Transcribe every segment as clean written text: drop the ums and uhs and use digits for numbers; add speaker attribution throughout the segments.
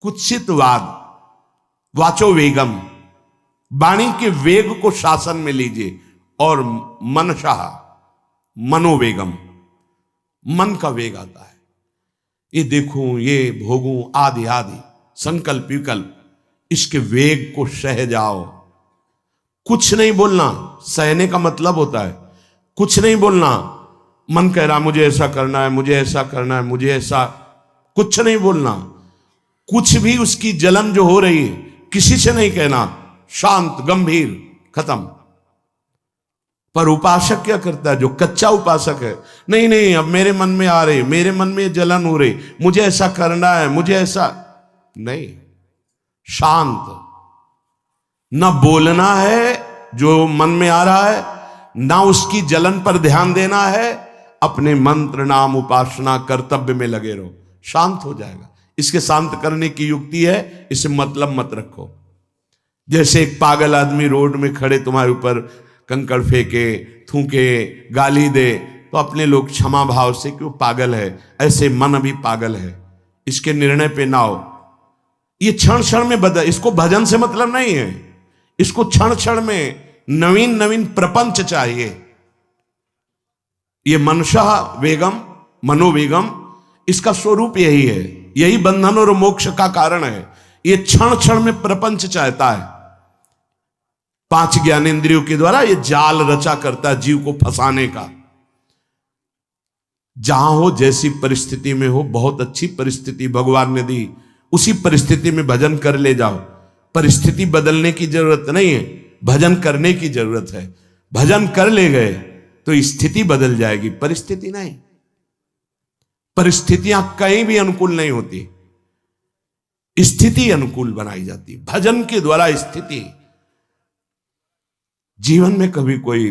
Speaker 1: कुत्सितवाद, वाचो वेगम, वाणी के वेग को शासन में लीजिए, और मनशाह, मनोवेगम, मन का वेग आता है। ये देखूं, ये भोगूं, आदि आदि संकल्प विकल्प, इसके वेग को सह जाओ। कुछ नहीं बोलना, सहने का मतलब होता है कुछ नहीं बोलना। मन कह रहा मुझे ऐसा करना है, मुझे ऐसा करना है, मुझे ऐसा, कुछ नहीं बोलना। कुछ भी उसकी जलन जो हो रही है किसी से नहीं कहना, शांत गंभीर, खत्म। पर उपासक क्या करता है, जो कच्चा उपासक है, नहीं नहीं अब मेरे मन में आ रही, मेरे मन में जलन हो रही, मुझे ऐसा करना है, मुझे ऐसा नहीं। शांत, ना बोलना है जो मन में आ रहा है, ना उसकी जलन पर ध्यान देना है, अपने मंत्र नाम उपासना कर्तव्य में लगे रहो, शांत हो जाएगा। इसके शांत करने की युक्ति है, इसे मतलब मत रखो। जैसे एक पागल आदमी रोड में खड़े तुम्हारे ऊपर कंकड़ फेंके, थूके, गाली दे, तो अपने लोग क्षमा भाव से कि वो पागल है, ऐसे मन अभी पागल है, इसके निर्णय पे ना हो। ये क्षण क्षण में बदल, इसको भजन से मतलब नहीं है, इसको क्षण क्षण में नवीन नवीन प्रपंच चाहिए। ये मनशा वेगम, मनोवेगम, इसका स्वरूप यही है, यही बंधन और मोक्ष का कारण है। ये क्षण क्षण में प्रपंच चाहता है। 5 ज्ञानेंद्रियों के द्वारा ये जाल रचा करता है जीव को फंसाने का। जहां हो, जैसी परिस्थिति में हो, बहुत अच्छी परिस्थिति भगवान ने दी, उसी परिस्थिति में भजन कर ले जाओ। परिस्थिति बदलने की जरूरत नहीं है, भजन करने की जरूरत है। भजन कर ले गए तो स्थिति बदल जाएगी, परिस्थिति नहीं। परिस्थितियां कहीं भी अनुकूल नहीं होती, स्थिति अनुकूल बनाई जाती। भजन के द्वारा स्थिति, जीवन में कभी कोई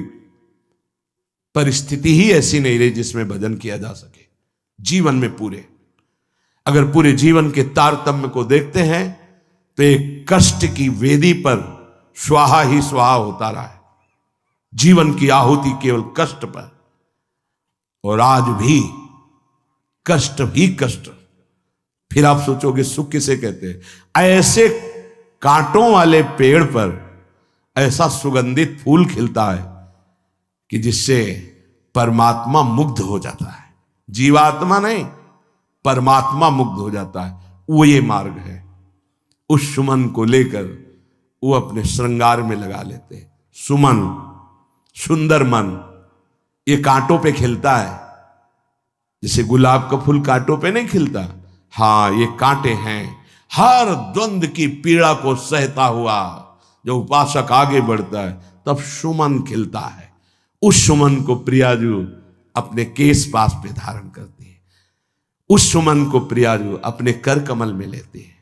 Speaker 1: परिस्थिति ही ऐसी नहीं रही जिसमें भजन किया जा सके। जीवन में पूरे, अगर पूरे जीवन के तारतम्य को देखते हैं तो एक कष्ट की वेदी पर स्वाहा ही स्वाहा होता रहा है। जीवन की आहुति केवल कष्ट पर, और आज भी कष्ट ही कष्ट। फिर आप सोचोगे सुख किसे कहते हैं? ऐसे कांटों वाले पेड़ पर ऐसा सुगंधित फूल खिलता है कि जिससे परमात्मा मुग्ध हो जाता है। जीवात्मा नहीं, परमात्मा मुग्ध हो जाता है। वो ये मार्ग है। उस सुमन को लेकर वो अपने श्रृंगार में लगा लेते हैं। सुमन, सुंदर मन, ये कांटों पे खिलता है। जैसे गुलाब का फूल कांटों पे नहीं खिलता, हाँ ये कांटे हैं। हर द्वंद की पीड़ा को सहता हुआ जब उपासक आगे बढ़ता है तब सुमन खिलता है। उस सुमन को प्रियाजू अपने केश पास पे धारण करती है। उस सुमन को प्रियाजू अपने कर कमल में लेती है।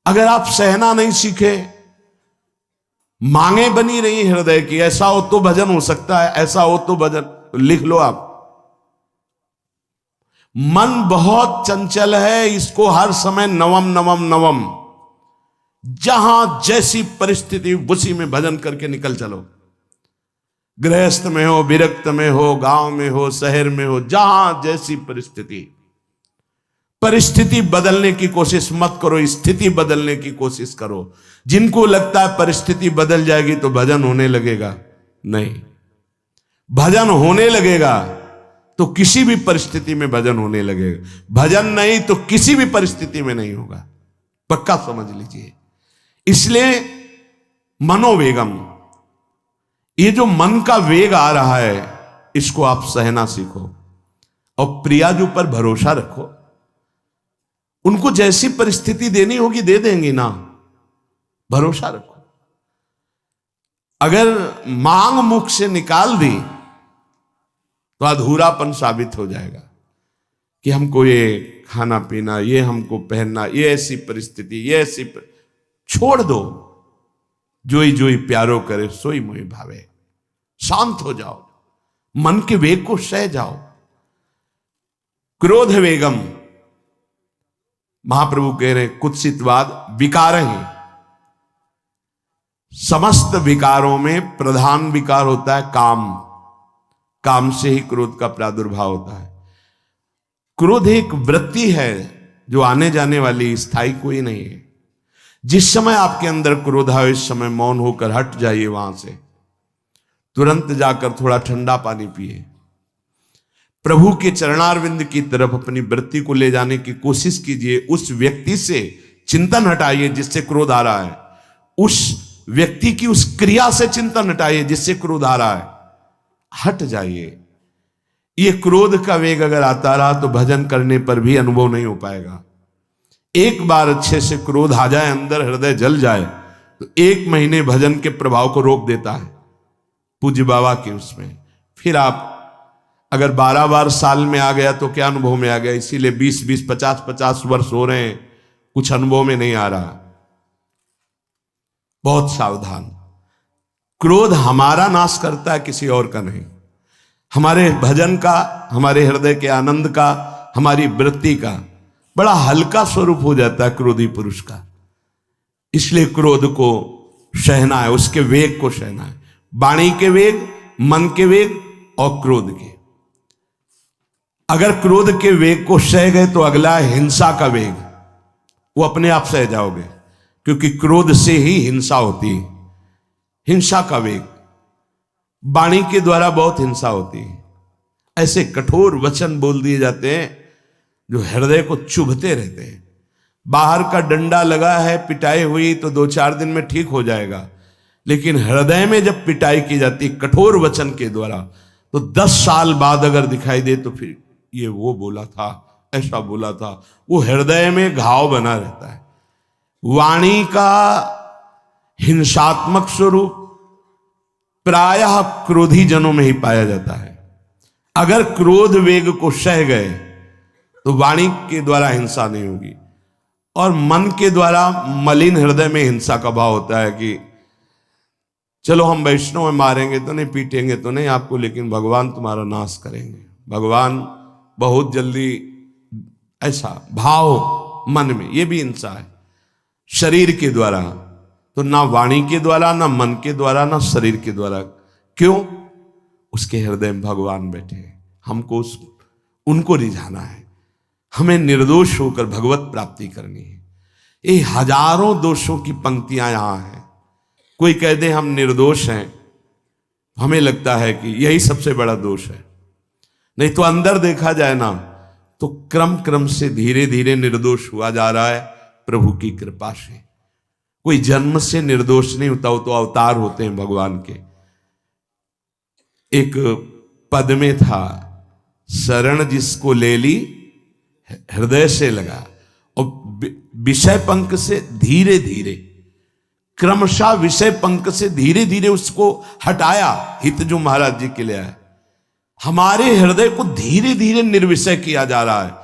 Speaker 1: अगर आप सहना नहीं सीखे, मांगे बनी रही हृदय की, ऐसा हो तो भजन हो सकता है, ऐसा हो तो भजन, तो लिख लो आप। मन बहुत चंचल है, इसको हर समय नवम नवम नवम, जहां जैसी परिस्थिति उसी में भजन करके निकल चलो। गृहस्थ में हो, विरक्त में हो, गांव में हो, शहर में हो, जहां जैसी परिस्थिति, परिस्थिति बदलने की कोशिश मत करो, स्थिति बदलने की कोशिश करो। जिनको लगता है परिस्थिति बदल जाएगी तो भजन होने लगेगा, नहीं। भजन होने लगेगा तो किसी भी परिस्थिति में भजन होने लगेगा। भजन नहीं तो किसी भी परिस्थिति में नहीं होगा, पक्का समझ लीजिए। इसलिए मनोवेगम, ये जो मन का वेग आ रहा है, इसको आप सहना सीखो और प्रियाजू पर भरोसा रखो। उनको जैसी परिस्थिति देनी होगी दे देंगी ना, भरोसा रखो। अगर मांग मुख से निकाल दी तो अधूरापन साबित हो जाएगा कि हमको ये खाना पीना, ये हमको पहनना, ये ऐसी परिस्थिति, ये ऐसी छोड़ दो। जोई जोई प्यारो करे सोई मोहि भावे। शांत हो जाओ, मन के वेग को सह जाओ। क्रोध वेगम, महाप्रभु कह रहे कुत्सितवाद विकार है। समस्त विकारों में प्रधान विकार होता है काम। काम से ही क्रोध का प्रादुर्भाव होता है। क्रोध एक वृत्ति है जो आने जाने वाली, स्थायी कोई नहीं है। जिस समय आपके अंदर क्रोध आए इस समय मौन होकर हट जाइए वहां से, तुरंत जाकर थोड़ा ठंडा पानी पिए, प्रभु के चरणारविंद की तरफ अपनी वृत्ति को ले जाने की कोशिश कीजिए। उस व्यक्ति से चिंतन हटाइए जिससे क्रोध आ रहा है, उस व्यक्ति की उस क्रिया से चिंतन हटाइए जिससे क्रोध आ रहा है, हट जाइए। ये क्रोध का वेग अगर आता रहा तो भजन करने पर भी अनुभव नहीं हो पाएगा। एक बार अच्छे से क्रोध आ जाए, अंदर हृदय जल जाए, तो 1 महीने भजन के प्रभाव को रोक देता है पूज्य बाबा के उसमें। फिर आप अगर 12 बार साल में आ गया तो क्या अनुभव में आ गया। इसीलिए 20-20, 50-50 वर्ष हो रहे हैं, कुछ अनुभव में नहीं आ रहा। बहुत सावधान। क्रोध हमारा नाश करता है, किसी और का नहीं। हमारे भजन का, हमारे हृदय के आनंद का, हमारी वृत्ति का बड़ा हल्का स्वरूप हो जाता है क्रोधी पुरुष का। इसलिए क्रोध को सहना है, उसके वेग को सहना है। वाणी के वेग, मन के वेग और क्रोध के। अगर क्रोध के वेग को सह गए तो अगला है हिंसा का वेग। वो अपने आप सह जाओगे, क्योंकि क्रोध से ही हिंसा होती है। हिंसा का वेग, वाणी के द्वारा बहुत हिंसा होती है। ऐसे कठोर वचन बोल दिए जाते हैं जो हृदय को चुभते रहते हैं। बाहर का डंडा लगा है, पिटाई हुई तो 2-4 दिन में ठीक हो जाएगा, लेकिन हृदय में जब पिटाई की जाती है कठोर वचन के द्वारा, तो 10 साल बाद अगर दिखाई दे तो फिर ये वो बोला था, ऐसा बोला था, वो हृदय में घाव बना रहता है। वाणी का हिंसात्मक स्वरूप प्रायः क्रोधी जनों में ही पाया जाता है। अगर क्रोध वेग को सह गए तो वाणी के द्वारा हिंसा नहीं होगी, और मन के द्वारा मलिन हृदय में हिंसा का भाव होता है कि चलो हम वैष्णव में मारेंगे तो नहीं, पीटेंगे तो नहीं आपको, लेकिन भगवान तुम्हारा नाश करेंगे, भगवान बहुत जल्दी, ऐसा भाव मन में, ये भी हिंसा है। शरीर के द्वारा तो ना वाणी के द्वारा, ना मन के द्वारा, ना शरीर के द्वारा। क्यों? उसके हृदय में भगवान बैठे हैं, हमको उनको रिझाना है, हमें निर्दोष होकर भगवत प्राप्ति करनी है। ये हजारों दोषों की पंक्तियां यहां हैं। कोई कह दे हम निर्दोष हैं, हमें लगता है कि यही सबसे बड़ा दोष है। नहीं तो अंदर देखा जाए ना तो क्रम क्रम से धीरे धीरे निर्दोष हुआ जा रहा है प्रभु की कृपा से। कोई जन्म से निर्दोष नहीं होता, वो तो अवतार होते हैं भगवान के। एक पद में था, शरण जिसको ले ली हृदय से लगा, और विषय पंख से धीरे धीरे, क्रमशः विषय पंख से धीरे धीरे उसको हटाया। हित जो महाराज जी के लिए आया, हमारे हृदय को धीरे धीरे निर्विषय किया जा रहा है।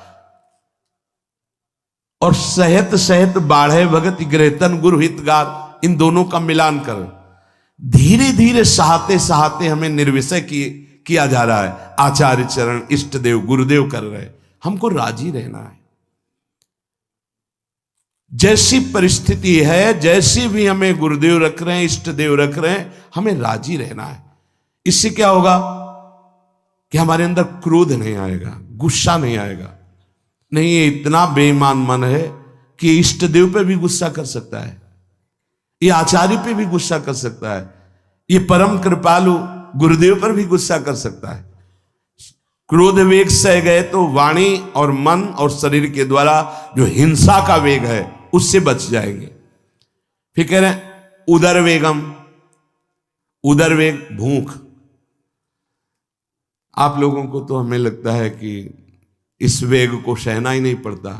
Speaker 1: और सहत सहत बाढ़े भगत ग्रहतन गुरु हितगार, इन दोनों का मिलान कर धीरे धीरे सहाते सहाते हमें निर्विषय किया जा रहा है। आचार्य चरण, इष्ट देव, गुरुदेव कर रहे हैं, हमको राजी रहना है। जैसी परिस्थिति है, जैसी भी हमें गुरुदेव रख रहे हैं, इष्ट देव रख रहे हैं, हमें राजी रहना है। इससे क्या होगा कि हमारे अंदर क्रोध नहीं आएगा, गुस्सा नहीं आएगा। नहीं, ये इतना बेईमान मन है कि इष्ट देव पे भी गुस्सा कर सकता है, ये आचार्य पे भी गुस्सा कर सकता है, ये परम कृपालु गुरुदेव पर भी गुस्सा कर सकता है। क्रोध वेग सह गए तो वाणी और मन और शरीर के द्वारा जो हिंसा का वेग है उससे बच जाएंगे। फिर कह रहे हैं उदर वेगम, उदर वेग भूख। आप लोगों को तो हमें लगता है कि इस वेग को सहना ही नहीं पड़ता।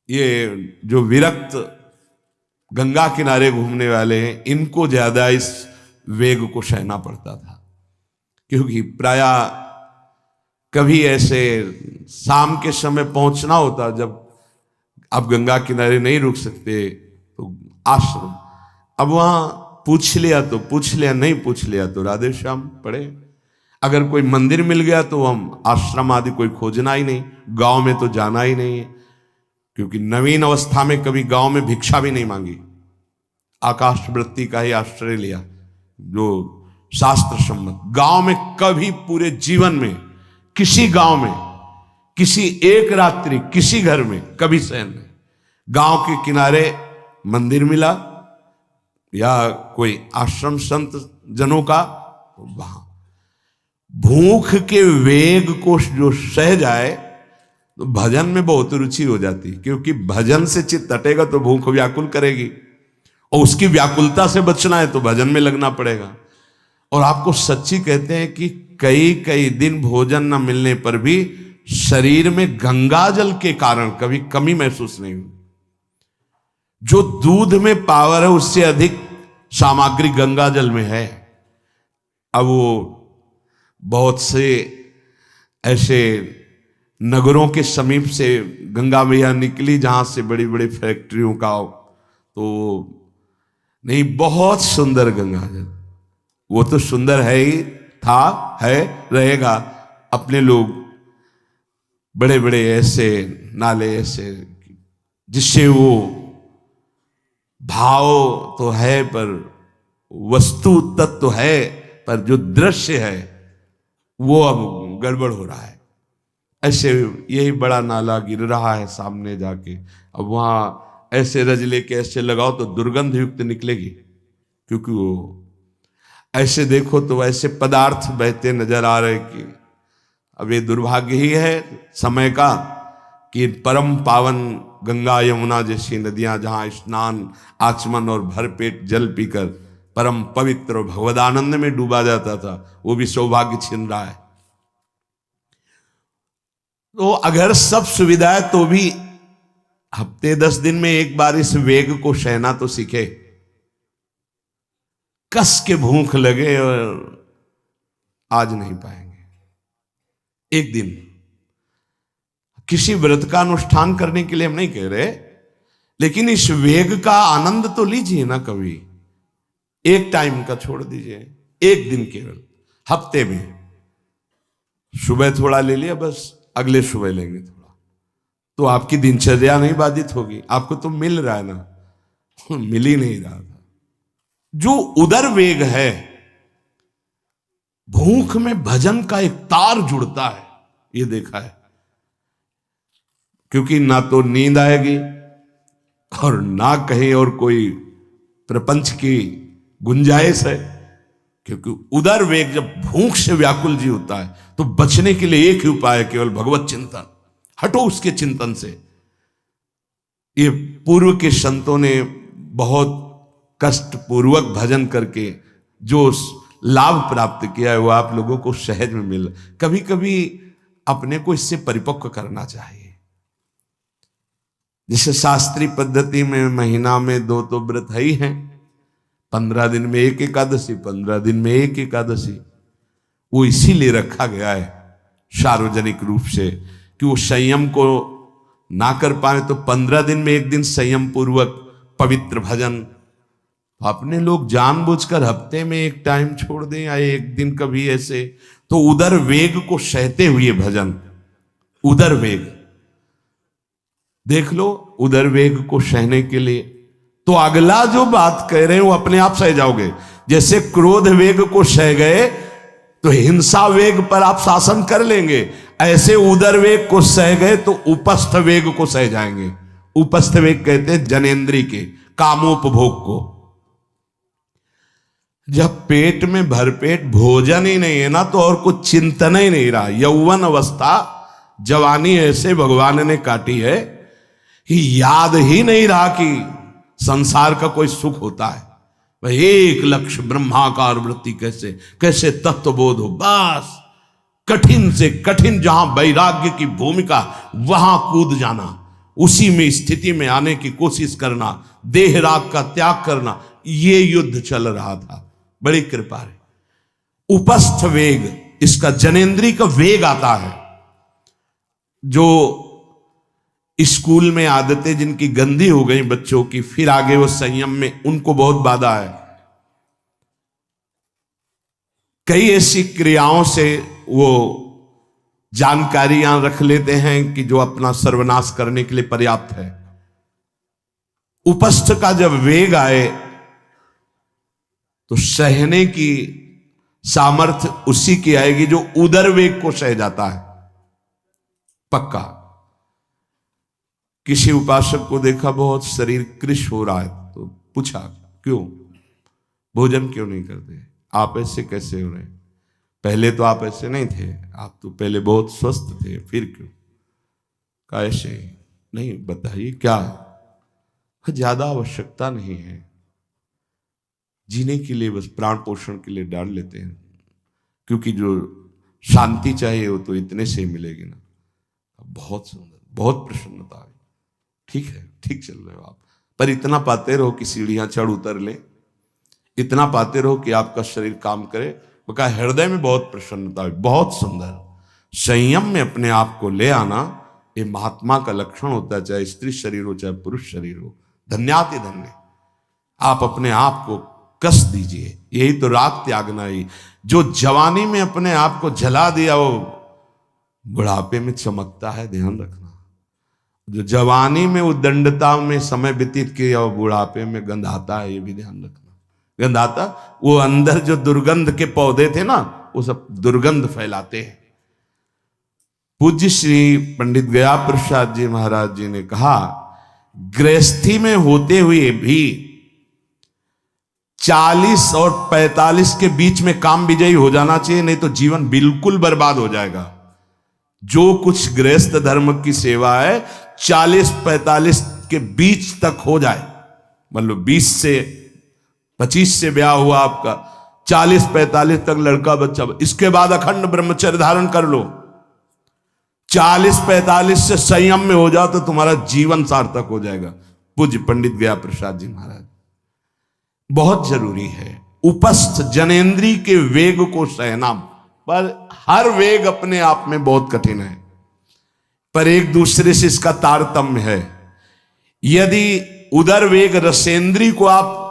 Speaker 1: ये जो विरक्त गंगा किनारे घूमने वाले हैं, इनको ज्यादा इस वेग को सहना पड़ता था, क्योंकि प्रायः कभी ऐसे शाम के समय पहुंचना होता, जब आप गंगा किनारे नहीं रुक सकते तो आश्रम, अब वहां पूछ लिया तो पूछ लिया, नहीं पूछ लिया तो राधे श्याम पढ़े। अगर कोई मंदिर मिल गया तो हम आश्रम आदि कोई खोजना ही नहीं, गांव में तो जाना ही नहीं है, क्योंकि नवीन अवस्था में कभी गांव में भिक्षा भी नहीं मांगी, आकाश वृत्ति का ही आश्रय लिया जो शास्त्र सम्मत। गांव में कभी पूरे जीवन में किसी गांव में किसी एक रात्रि किसी घर में कभी शयन नहीं। गांव के किनारे मंदिर मिला या कोई आश्रम संत जनों का, वहां भूख के वेग को जो सह जाए तो भजन में बहुत रुचि हो जाती, क्योंकि भजन से चित्त हटेगा तो भूख व्याकुल करेगी, और उसकी व्याकुलता से बचना है तो भजन में लगना पड़ेगा। और आपको सच्ची कहते हैं कि कई कई दिन भोजन न मिलने पर भी शरीर में गंगा जल के कारण कभी कमी महसूस नहीं हुई। जो दूध में पावर है उससे अधिक सामग्री गंगा जल में है। अब वो बहुत से ऐसे नगरों के समीप से गंगा मैया निकली जहां से बड़ी बड़ी फैक्ट्रियों का, तो नहीं, बहुत सुंदर गंगा जल, वो तो सुंदर है ही, था, है, रहेगा। अपने लोग बड़े बड़े ऐसे नाले ऐसे जिससे वो भाव तो है पर वस्तु तत्व तो है, पर जो दृश्य है वो अब गड़बड़ हो रहा है। ऐसे यही बड़ा नाला गिर रहा है सामने जाके, अब वहां ऐसे रजले के ऐसे लगाओ तो दुर्गंध युक्त निकलेगी, क्योंकि वो ऐसे देखो तो ऐसे पदार्थ बहते नजर आ रहे कि अब ये दुर्भाग्य ही है समय का कि परम पावन गंगा यमुना जैसी नदियां जहां स्नान आचमन और भरपेट जल पीकर परम पवित्र और भगवदानंद में डूबा जाता था, वो भी सौभाग्य छिन रहा है। तो अगर सब सुविधा है तो भी हफ्ते 10 दिन में एक बार इस वेग को सहना तो सीखे। कस के भूख लगे और आज नहीं पाएंगे। एक दिन किसी व्रत का अनुष्ठान करने के लिए हम नहीं कह रहे, लेकिन इस वेग का आनंद तो लीजिए ना कभी। एक टाइम का छोड़ दीजिए, एक दिन केवल हफ्ते में सुबह थोड़ा ले लिया, बस अगले सुबह लेंगे थोड़ा, तो आपकी दिनचर्या नहीं बाधित होगी। आपको तो मिल रहा है ना, मिल ही नहीं रहा था। जो उदर वेग है, भूख में भजन का एक तार जुड़ता है, ये देखा है। क्योंकि ना तो नींद आएगी और ना कहीं और कोई प्रपंच की गुंजाइश है, क्योंकि उदर वेग जब भूख से व्याकुल जी होता है तो बचने के लिए एक ही उपाय है, केवल भगवत चिंतन। हटो उसके चिंतन से। ये पूर्व के संतों ने बहुत कष्ट पूर्वक भजन करके जो लाभ प्राप्त किया है वो आप लोगों को सहज में मिल। कभी कभी अपने को इससे परिपक्व करना चाहिए। जैसे शास्त्रीय पद्धति में महीना में 2 तो व्रत है ही हैं, 15 दिन में एक एकादशी, 15 दिन में एक एकादशी। वो इसीलिए रखा गया है सार्वजनिक रूप से कि वो संयम को ना कर पाए, तो 15 दिन में एक दिन संयम पूर्वक पवित्र भजन। अपने लोग जानबूझकर हफ्ते में एक टाइम छोड़ दें या एक दिन कभी ऐसे, तो उदर वेग को सहते हुए भजन। उदर वेग देख लो, उदर वेग को सहने के लिए तो अगला जो बात कह रहे हैं वो अपने आप सह जाओगे। जैसे क्रोध वेग को सह गए तो हिंसा वेग पर आप शासन कर लेंगे, ऐसे उदर वेग को सह गए तो उपस्थ वेग को सह जाएंगे। उपस्थ वेग कहते हैं जनेन्द्री के कामोपभोग को। जब पेट में भरपेट भोजन ही नहीं है ना, तो और कुछ चिंतन ही नहीं रहा। यौवन अवस्था जवानी ऐसे भगवान ने काटी है कि याद ही नहीं रहा कि संसार का कोई सुख होता है। वह एक लक्ष्य ब्रह्माकार वृत्ति कैसे कैसे तत्वबोध हो, बस कठिन से कठिन जहां वैराग्य की भूमिका वहां कूद जाना, उसी में स्थिति में आने की कोशिश करना, देह राग का त्याग करना, ये युद्ध चल रहा था। बड़ी कृपा है। उपस्थ वेग, इसका जनेन्द्री का वेग आता है। जो स्कूल में आदतें जिनकी गंदी हो गई बच्चों की, फिर आगे वो संयम में, उनको बहुत बाधा है। कई ऐसी क्रियाओं से वो जानकारियां रख लेते हैं कि जो अपना सर्वनाश करने के लिए पर्याप्त है। उपस्थ का जब वेग आए तो सहने की सामर्थ्य उसी की आएगी जो उदर वेग को सह जाता है। पक्का। किसी उपासक को देखा बहुत शरीर कृश हो रहा है, तो पूछा क्यों, भोजन क्यों नहीं करते, आप ऐसे कैसे हो रहे, पहले तो आप ऐसे नहीं थे, आप तो पहले बहुत स्वस्थ थे, फिर क्यों, कहा ऐसे नहीं, बताइए क्या, ज्यादा आवश्यकता नहीं है, जीने के लिए बस प्राण पोषण के लिए डाल लेते हैं, क्योंकि जो शांति चाहिए वो तो इतने से ही मिलेगी ना। बहुत सुंदर, बहुत प्रसन्नता है, ठीक है, ठीक चल रहे हो आप, पर इतना पाते रहो कि सीढ़ियां चढ़ उतर ले, इतना पाते रहो कि आपका शरीर काम करे। वो कहा हृदय में बहुत प्रसन्नता है, बहुत सुंदर। संयम में अपने आप को ले आना ये महात्मा का लक्षण होता है, चाहे स्त्री शरीर हो चाहे पुरुष शरीर हो। धन्याति धन्य, आप अपने आप को कस दीजिए, यही तो राग त्यागना ही। जो जवानी में अपने आप को जला दिया वो बुढ़ापे में चमकता है, ध्यान रखना। जो जवानी में उद्दंडता में समय व्यतीत किया वो बुढ़ापे में गंधाता है, ये भी ध्यान रखना। गंधाता वो अंदर जो दुर्गंध के पौधे थे ना, वो सब दुर्गंध फैलाते हैं। पूज्य श्री पंडित गया प्रसाद जी महाराज जी ने कहा, गृहस्थी में होते हुए भी 40 और 45 के बीच में काम विजयी हो जाना चाहिए, नहीं तो जीवन बिल्कुल बर्बाद हो जाएगा। जो कुछ गृहस्थ धर्म की सेवा है 40-45 के बीच तक हो जाए, मतलब 20 से 25 से ब्याह हुआ आपका, 40-45 तक लड़का बच्चा, इसके बाद अखंड ब्रह्मचर्य धारण कर लो। 40-45 से संयम में हो जाओ तो तुम्हारा जीवन सार्थक हो जाएगा। पूज्य पंडित गया प्रसाद जी महाराज, बहुत जरूरी है उपस्थ जनेन्द्री के वेग को सहना। पर हर वेग अपने आप में बहुत कठिन है, पर एक दूसरे से इसका तारतम्य है। यदि उदर वेग रसेंद्री को आप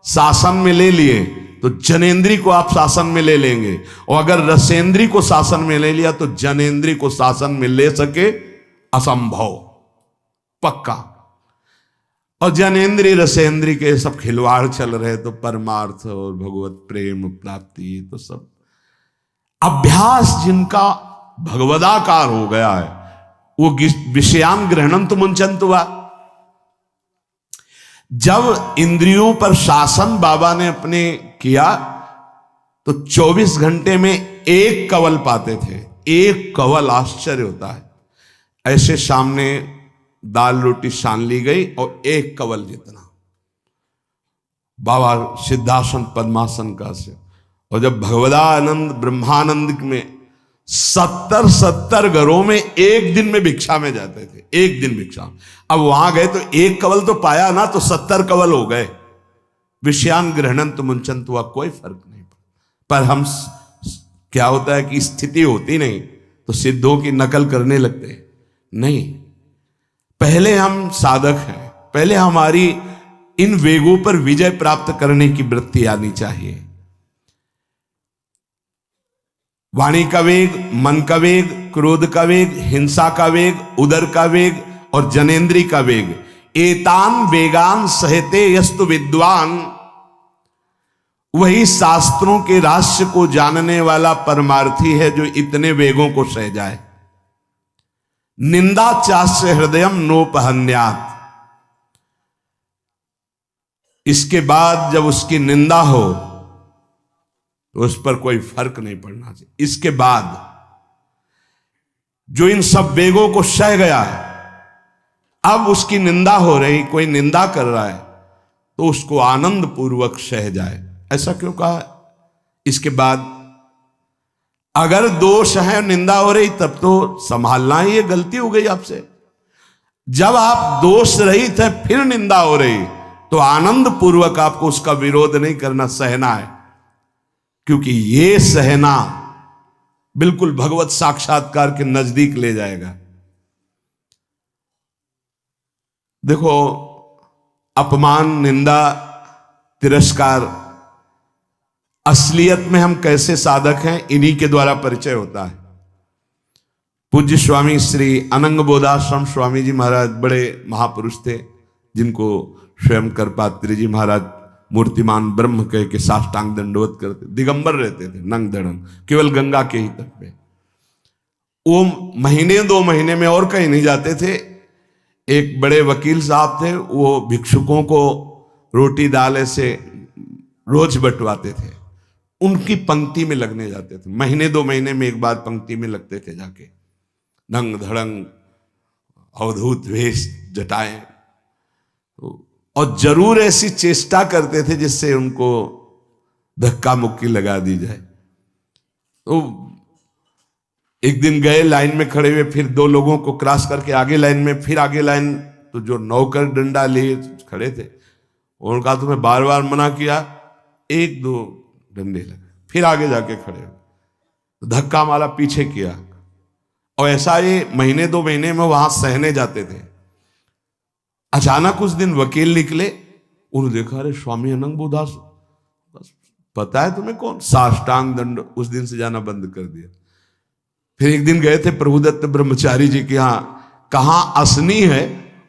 Speaker 1: शासन में ले लिए तो जनेन्द्री को आप शासन में ले लेंगे, और अगर रसेंद्री को शासन में ले लिया तो जनेन्द्री को शासन में ले सके असंभव, पक्का। और जनेन्द्री रसेंद्री के सब खिलवाड़ चल रहे, तो परमार्थ और भगवत प्रेम प्राप्ति तो सब अभ्यास जिनका भगवदाकार हो गया है, वो विषयान ग्रहणंत मुंचंत हुआ। जब इंद्रियों पर शासन बाबा ने अपने किया तो 24 घंटे में एक कवल पाते थे, एक कवल, आश्चर्य होता है। ऐसे सामने दाल रोटी सान ली गई और एक कवल जितना, बाबा सिद्धासन पद्मासन का से। और जब भगवदानंद ब्रह्मानंद में 70 घरों में एक दिन में भिक्षा में जाते थे, एक दिन भिक्षा। अब वहां गए तो एक कवल तो पाया ना, तो 70 कवल हो गए। विषयान ग्रहणंत मुंचंत हुआ, कोई फर्क नहीं पड़ा। पर हम क्या होता है कि स्थिति होती नहीं तो सिद्धों की नकल करने लगते नहीं। पहले हम साधक हैं, पहले हमारी इन वेगों पर विजय प्राप्त करने की वृत्ति आनी चाहिए। वाणी का वेग, मन का वेग, क्रोध का वेग, हिंसा का वेग, उदर का वेग और जनेन्द्री का वेग, एतान वेगान सहते यस्तु विद्वान। वही शास्त्रों के रहस्य को जानने वाला परमार्थी है जो इतने वेगों को सह जाए। निंदा चास्य हृदयम नोपहन्यात, इसके बाद जब उसकी निंदा हो तो उस पर कोई फर्क नहीं पड़ना चाहिए। इसके बाद जो इन सब वेगों को सह गया है, अब उसकी निंदा हो रही, कोई निंदा कर रहा है तो उसको आनंद पूर्वक सह जाए। ऐसा क्यों कहा? इसके बाद अगर दोष है, निंदा हो रही, तब तो संभालना ही, ये गलती हो गई आपसे। जब आप दोष रहित है फिर निंदा हो रही तो आनंद पूर्वक आपको उसका विरोध नहीं करना, सहना है। क्योंकि ये सहना बिल्कुल भगवत साक्षात्कार के नजदीक ले जाएगा। देखो, अपमान, निंदा, तिरस्कार, असलियत में हम कैसे साधक हैं इन्हीं के द्वारा परिचय होता है। पूज्य स्वामी श्री अनंग बोधाश्रम स्वामी जी महाराज बड़े महापुरुष थे, जिनको स्वयं करपात्री जी महाराज मूर्तिमान ब्रह्म कह के साष्टांग दंडवत करते, दिगंबर रहते थे, नंग धड़ंग, केवल गंगा के ही तट पे। वो महीने 2 महीने में और कहीं नहीं जाते थे। एक बड़े वकील साहब थे, वो भिक्षुकों को रोटी दाल ऐसे रोज बंटवाते थे, उनकी पंक्ति में लगने जाते थे। महीने 2 महीने में एक बार पंक्ति में लगते थे जाके, नंग धड़ंग अवधूत वेश जटाएं, और जरूर ऐसी चेष्टा करते थे जिससे उनको धक्का मुक्की लगा दी जाए। तो एक दिन गए, लाइन में खड़े हुए, फिर 2 लोगों को क्रॉस करके आगे लाइन में, फिर आगे लाइन, तो जो नौकर डंडा लिए खड़े थे उनका तुम्हें बार बार मना किया, 1-2 डंडे लगे, फिर आगे जाके खड़े हो, तो धक्का मारा, पीछे किया। और ऐसा ये महीने 2 महीने में वहां सहने जाते थे। अचानक उस दिन वकील निकले, उन्होंने देखा, अरे स्वामी अनंगबोधास, पता है तुम्हें कौन? साष्टांग दंड। उस दिन से जाना बंद कर दिया। फिर एक दिन गए थे प्रभुदत्त ब्रह्मचारी जी के यहाँ, कहां असनी है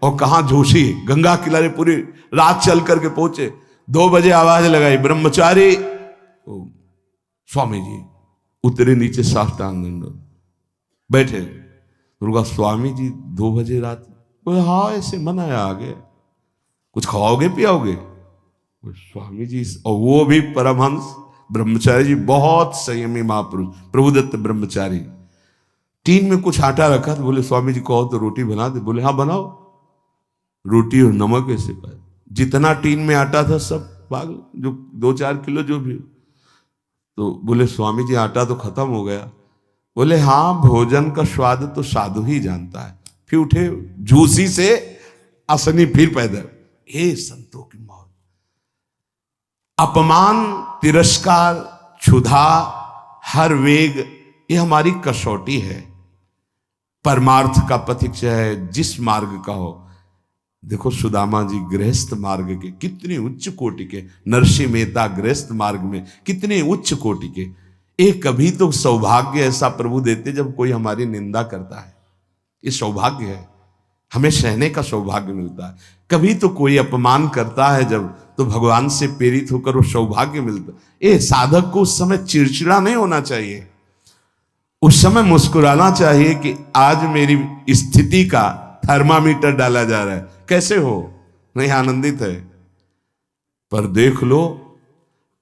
Speaker 1: और कहां जोशी, गंगा किनारे पूरी रात चल करके पहुंचे। 2 बजे आवाज लगाई, ब्रह्मचारी। स्वामी जी उतरे नीचे, साष्टांग दंड, बैठे। उनका स्वामी जी 2 बजे रात, हाँ ऐसे मन आया, आगे कुछ खाओगे पियाओगे? स्वामी जी, और वो भी परमहंस ब्रह्मचारी जी, बहुत संयमी महापुरुष प्रभुदत्त ब्रह्मचारी। टीन में कुछ आटा रखा, तो बोले स्वामी जी कहो तो रोटी बना दे। बोले हाँ बनाओ। रोटी और नमक ऐसे पाए, जितना टीन में आटा था सब पागल, जो 2-4 किलो जो भी। तो बोले स्वामी जी आटा तो खत्म हो गया। बोले हाँ, भोजन का स्वाद तो साधु ही जानता है। फिर उठे, झूसी से असनी फिर पैदल। हे संतों की मौत, अपमान, तिरस्कार, क्षुधा, हर वेग, ये हमारी कसौटी है। परमार्थ का पथिक चाहे जिस मार्ग का हो। देखो सुदामा जी गृहस्थ मार्ग के कितने उच्च कोटि के, नरसिंह मेहता गृहस्थ मार्ग में कितने उच्च कोटि के। एक कभी तो सौभाग्य ऐसा प्रभु देते जब कोई हमारी निंदा करता है, ये सौभाग्य है, हमें सहने का सौभाग्य मिलता है। कभी तो कोई अपमान करता है जब, तो भगवान से प्रेरित होकर वो सौभाग्य मिलता है। ये साधक को उस समय चिड़चिड़ा नहीं होना चाहिए, उस समय मुस्कुराना चाहिए कि आज मेरी स्थिति का थर्मामीटर डाला जा रहा है, कैसे हो, नहीं आनंदित है। पर देख लो,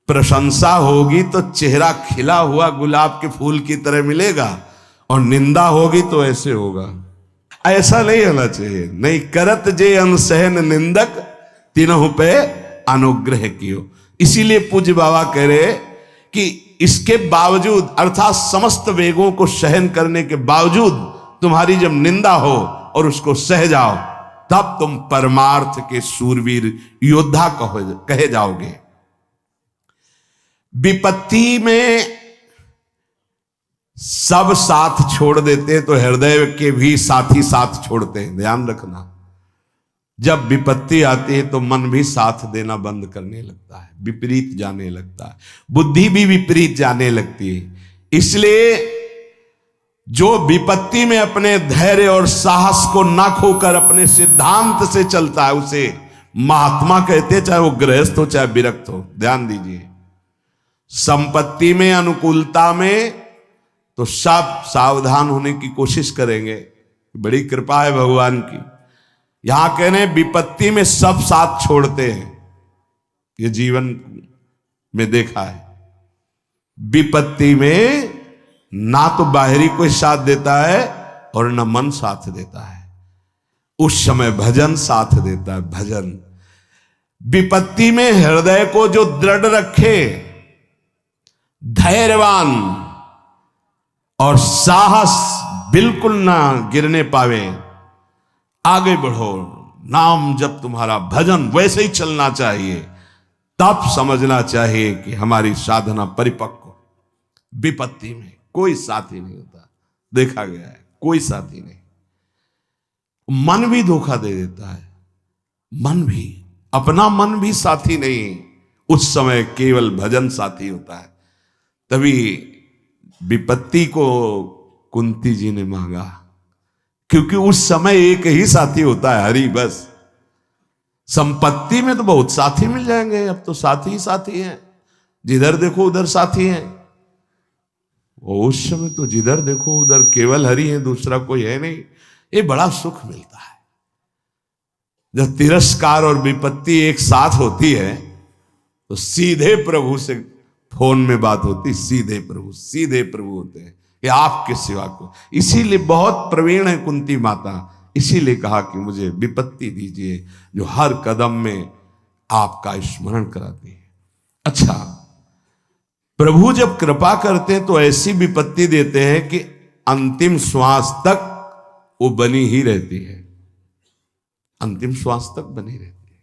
Speaker 1: प्रशंसा होगी तो चेहरा खिला हुआ गुलाब के फूल की तरह मिलेगा, और निंदा होगी तो ऐसे होगा। ऐसा नहीं होना चाहिए। नहीं करत जे अनसहन निंदक, तीनों पे अनुग्रह कियो। इसीलिए पूज्य बाबा कह रहे कि इसके बावजूद, अर्थात समस्त वेगों को सहन करने के बावजूद, तुम्हारी जब निंदा हो और उसको सह जाओ, तब तुम परमार्थ के सूरवीर योद्धा कहे जाओगे। विपत्ति में सब साथ छोड़ देते हैं तो हृदय के भी साथी साथ छोड़ते हैं, ध्यान रखना। जब विपत्ति आती है तो मन भी साथ देना बंद करने लगता है, विपरीत जाने लगता है, बुद्धि भी विपरीत जाने लगती है। इसलिए जो विपत्ति में अपने धैर्य और साहस को न खोकर अपने सिद्धांत से चलता है उसे महात्मा कहते हैं, चाहे वो गृहस्थ हो चाहे विरक्त हो। ध्यान दीजिए, संपत्ति में, अनुकूलता में तो सब सावधान होने की कोशिश करेंगे, बड़ी कृपा है भगवान की। यहां कहने विपत्ति में सब साथ छोड़ते हैं, ये जीवन में देखा है। विपत्ति में ना तो बाहरी कोई साथ देता है और न मन साथ देता है, उस समय भजन साथ देता है, भजन। विपत्ति में हृदय को जो दृढ़ रखे, धैर्यवान और साहस बिल्कुल ना गिरने पावे, आगे बढ़ो, नाम जब तुम्हारा भजन वैसे ही चलना चाहिए, तब समझना चाहिए कि हमारी साधना परिपक्व। विपत्ति में कोई साथी नहीं होता, देखा गया है, कोई साथी नहीं। मन भी धोखा दे देता है, मन भी, अपना मन भी साथी नहीं, उस समय केवल भजन साथी होता है। तभी विपत्ति को कुंती जी ने मांगा, क्योंकि उस समय एक ही साथी होता है, हरि बस। संपत्ति में तो बहुत साथी मिल जाएंगे, अब तो साथी ही साथी हैं, जिधर देखो उधर साथी हैं। और उस समय तो जिधर देखो उधर केवल हरि है, दूसरा कोई है नहीं। ये बड़ा सुख मिलता है जब तिरस्कार और विपत्ति एक साथ होती है, तो सीधे प्रभु से फोन में बात होती, सीधे प्रभु होते हैं कि आपके सिवा को। इसीलिए बहुत प्रवीण है कुंती माता, इसीलिए कहा कि मुझे विपत्ति दीजिए जो हर कदम में आपका स्मरण कराती है। अच्छा, प्रभु जब कृपा करते हैं तो ऐसी विपत्ति देते हैं कि अंतिम श्वास तक वो बनी ही रहती है, अंतिम श्वास तक बनी रहती है।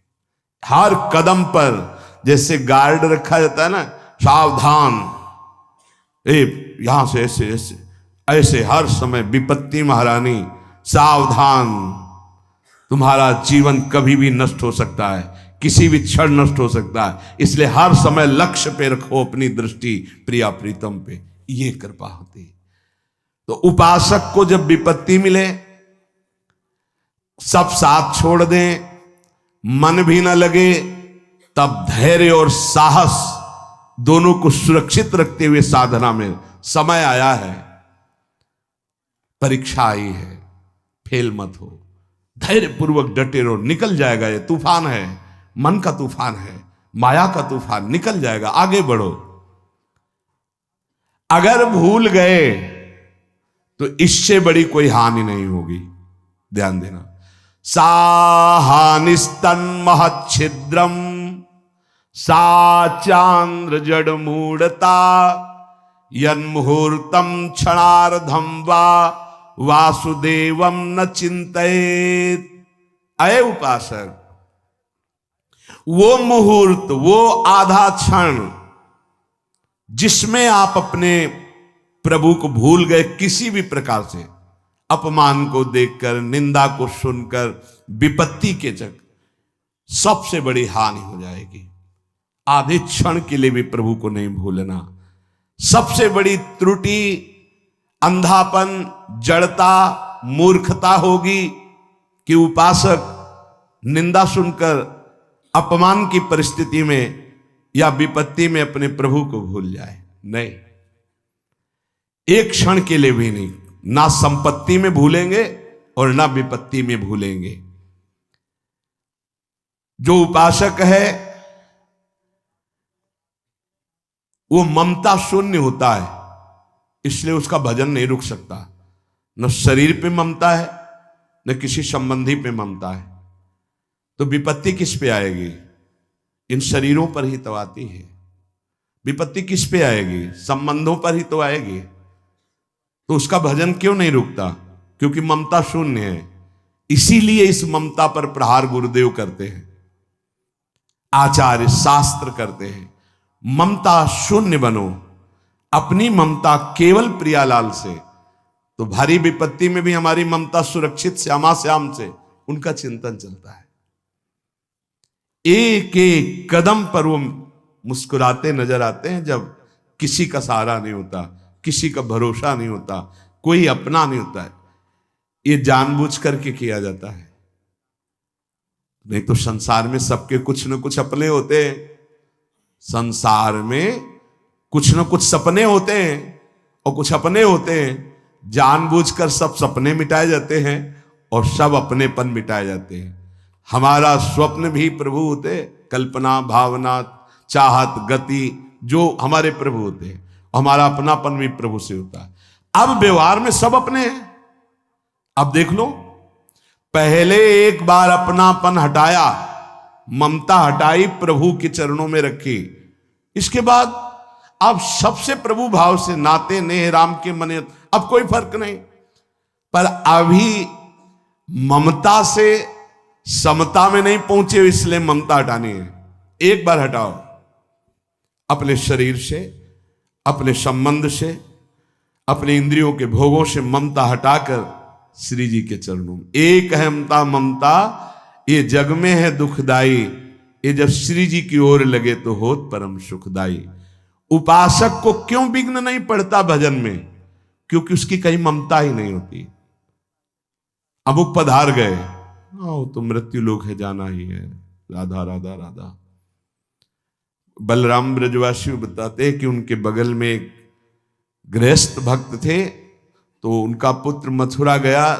Speaker 1: हर कदम पर जैसे गार्ड रखा जाता है ना, सावधान, यहां से ऐसे ऐसे ऐसे हर समय विपत्ति महारानी सावधान, तुम्हारा जीवन कभी भी नष्ट हो सकता है, किसी भी क्षण नष्ट हो सकता है, इसलिए हर समय लक्ष्य पे रखो अपनी दृष्टि प्रिया प्रीतम पे। ये कृपा होती। तो उपासक को जब विपत्ति मिले, सब साथ छोड़ दें, मन भी ना लगे, तब धैर्य और साहस दोनों को सुरक्षित रखते हुए साधना में समय आया है, परीक्षा आई है, फेल मत हो, धैर्य पूर्वक डटे रहो, निकल जाएगा। ये तूफान है, मन का तूफान है, माया का तूफान, निकल जाएगा, आगे बढ़ो। अगर भूल गए तो इससे बड़ी कोई हानि नहीं होगी, ध्यान देना। साहानिस्तन महच्छिद्रम सा चांद्र जड़ मूढ़ता यन्मुहूर्तम क्षणार्धम वा वासुदेवम न चिंतयेत। अय उपासक, वो मुहूर्त, वो आधा क्षण जिसमें आप अपने प्रभु को भूल गए, किसी भी प्रकार से अपमान को देखकर, निंदा को सुनकर, विपत्ति के चक, सबसे बड़ी हानि हो जाएगी। आधे क्षण के लिए भी प्रभु को नहीं भूलना। सबसे बड़ी त्रुटि अंधापन, जड़ता, मूर्खता होगी कि उपासक निंदा सुनकर अपमान की परिस्थिति में या विपत्ति में अपने प्रभु को भूल जाए। नहीं, एक क्षण के लिए भी नहीं, ना संपत्ति में भूलेंगे और ना विपत्ति में भूलेंगे। जो उपासक है वो ममता शून्य होता है, इसलिए उसका भजन नहीं रुक सकता। न शरीर पे ममता है, न किसी संबंधी पे ममता है। तो विपत्ति किस पे आएगी? इन शरीरों पर ही तो आती है। विपत्ति किस पे आएगी? संबंधों पर ही तो आएगी। तो उसका भजन क्यों नहीं रुकता? क्योंकि ममता शून्य है। इसीलिए इस ममता पर प्रहार गुरुदेव करते हैं, आचार्य शास्त्र करते हैं। ममता शून्य बनो, अपनी ममता केवल प्रियालाल से। तो भारी विपत्ति में भी हमारी ममता सुरक्षित श्यामा श्याम से, उनका चिंतन चलता है। एक एक कदम पर वो मुस्कुराते नजर आते हैं जब किसी का सहारा नहीं होता, किसी का भरोसा नहीं होता, कोई अपना नहीं होता है। ये जानबूझ करके किया जाता है, नहीं तो संसार में सबके कुछ न कुछ अपने होते हैं। संसार में कुछ न कुछ सपने होते हैं और कुछ अपने होते हैं। जानबूझकर सब सपने मिटाए जाते हैं और सब अपनेपन मिटाए जाते हैं। हमारा स्वप्न भी प्रभु होते, कल्पना, भावना, चाहत, गति, जो हमारे प्रभु होते हैं। हमारा अपनापन भी प्रभु से होता है। अब व्यवहार में सब अपने हैं। अब देख लो, पहले एक बार अपनापन हटाया, ममता हटाई, प्रभु के चरणों में रखी। इसके बाद अब सबसे प्रभु भाव से नाते नेह राम के मने, अब कोई फर्क नहीं। पर अभी ममता से समता में नहीं पहुंचे, इसलिए ममता हटानी है। एक बार हटाओ, अपने शरीर से, अपने संबंध से, अपने इंद्रियों के भोगों से ममता हटाकर श्री जी के चरणों में। एक अहमता ममता ये जग में है दुखदाई, ये जब श्री जी की ओर लगे तो होत परम सुखदाई। उपासक को क्यों विघ्न नहीं पड़ता भजन में? क्योंकि उसकी कहीं ममता ही नहीं होती। अमुक पधार गए, आओ तो मृत्यु लोक है, जाना ही है, राधा राधा राधा। बलराम ब्रजवासी बताते हैं कि उनके बगल में एक गृहस्थ भक्त थे, तो उनका पुत्र मथुरा गया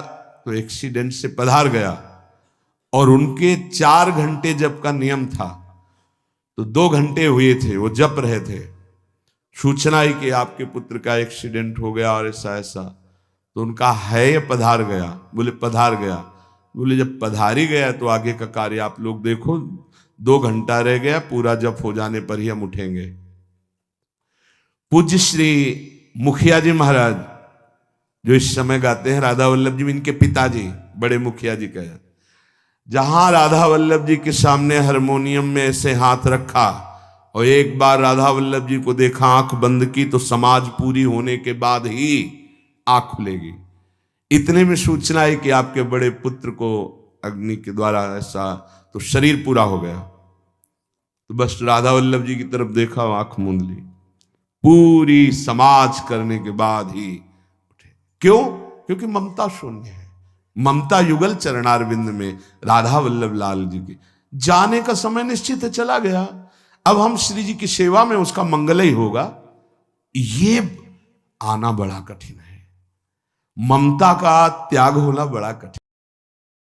Speaker 1: तो एक्सीडेंट से पधार गया, और उनके 4 घंटे जप का नियम था, तो 2 घंटे हुए थे, वो जप रहे थे। सूचना ही कि आपके पुत्र का एक्सीडेंट हो गया और ऐसा ऐसा, तो उनका है पधार गया। बोले पधार गया? बोले जब पधार ही गया तो आगे का कार्य आप लोग देखो, 2 घंटा रह गया, पूरा जप हो जाने पर ही हम उठेंगे। पूज्य श्री मुखिया जी महाराज जो इस समय गाते हैं, राधा वल्लभ जी इनके पिताजी बड़े मुखिया जी कहे, जहां राधा वल्लभ जी के सामने हारमोनियम में ऐसे हाथ रखा और एक बार राधा वल्लभ जी को देखा, आंख बंद की, तो समाज पूरी होने के बाद ही आंख खुलेगी। इतने में सूचना है कि आपके बड़े पुत्र को अग्नि के द्वारा ऐसा, तो शरीर पूरा हो गया। तो बस राधा वल्लभ जी की तरफ देखा, आंख मूंद ली, पूरी समाज करने के बाद ही उठे। क्यों? क्योंकि ममता शून्य है। ममता युगल चरणारविंद में राधा वल्लभ लाल जी के जाने का समय निश्चित है, चला गया। अब हम श्री जी की सेवा में उसका मंगल ही होगा, ये आना बड़ा कठिन है। ममता का त्याग होना बड़ा कठिन।